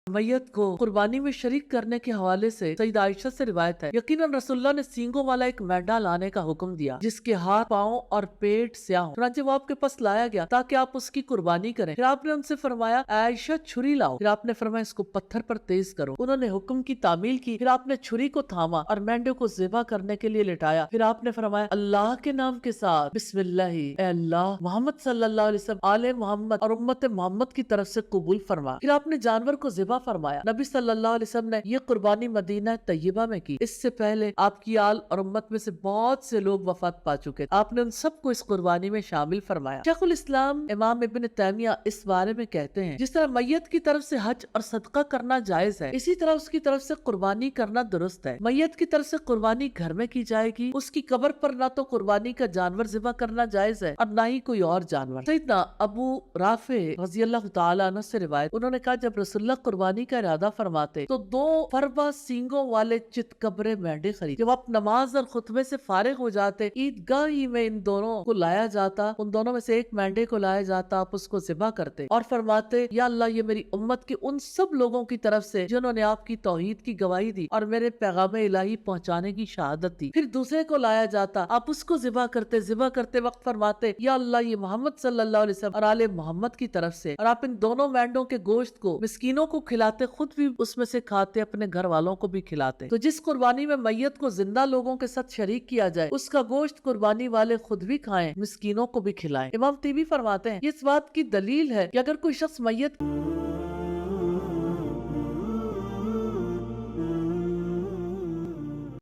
मैयत को कुर्बानी में शरीक करने के हवाले से सईदा आयशा से रिवायत है, यकीनन रसूलुल्लाह ने सींगों वाला एक मेंढा लाने का हुक्म दिया जिसके हाथ, पाँव और पेट स्याह हो। चुनांचे वो आपके पास लाया गया ताकि आप उसकी कुर्बानी करें। फिर आपने उनसे फरमाया, आयशा छुरी लाओ। फिर आपने फरमाया, इसको पत्थर पर तेज करो। उन्होंने हुक्म की तामील की। फिर आपने छुरी को थामा और मेंढे को ज़िबा करने के लिए लिटाया। फिर आपने फरमाया, अल्लाह के नाम के साथ बिस्मिल्लाह, ऐ अल्लाह मोहम्मद सल्लल्लाहु अलैहि वसल्लम, आले मोहम्मद और उम्मत मोहम्मद की तरफ से कबूल फरमा। फिर आपने जानवर को ज़िबा फरमाया। नबी सल्लल्लाहु अलैहि वसल्लम ने ये कुर्बानी मदीना तैयबा में की। इससे पहले आपकी आल और उम्मत में से बहुत से लोग वफात पा चुके थे। आपने उन सबको इस कुर्बानी में शामिल फरमाया। शेखुल इस्लाम इमाम इब्न तैमिया इस बारे में कहते हैं, जिस तरह मैयत की तरफ से हज और सदका करना जायज है, इसी तरह उसकी तरफ से कुर्बानी करना दुरुस्त है। मैयत की तरफ से कुर्बानी घर में की जाएगी। उसकी कब्र पर ना तो कुर्बानी का जानवर ज़िबा करना जायज है और ना ही कोई और जानवर। सैयदना अबू राफे रज़ियल्लाहु ताला अन्हु से रिवायत, उन्होंने कहा, जब रसूलुल्लाह कुर्बानी का इरादा फरमाते तो 2 फरवा सींगों वाले चितकबरे मेंढे खरीद। जब आप नमाज और खुतबे से फारिग हो जाते, ईदगाह ही में इन दोनों को लाया जाता, उन दोनों में से एक मेंढे को लाया जाता, आप उसको ज़िबा करते और फरमाते, या अल्लाह, ये मेरी उम्मत के उन सब लोगों की तरफ से जिन्होंने आपकी तौहीद की गवाही दी और मेरे पैगाम इलाही पहुंचाने की शहादत दी। फिर दूसरे को लाया जाता, आप उसको ज़िबा करते वक्त फरमाते, या अल्लाह, ये मोहम्मद सल्लल्लाहु अलैहि वसल्लम और आले मोहम्मद की तरफ से। और आप इन दोनों मेंढों के गोश्त को मिस्कीनों को खिलाते, खुद भी उसमें से खाते, अपने घर वालों को भी खिलाते। तो जिस कुर्बानी में मैयत को जिंदा लोगों के साथ शरीक किया जाए, उसका गोश्त कुर्बानी वाले खुद भी खाएं, मिस्कीनों को भी खिलाएं। इमाम तीबी फरमाते हैं, ये इस बात की दलील है कि अगर कोई शख्स मैयत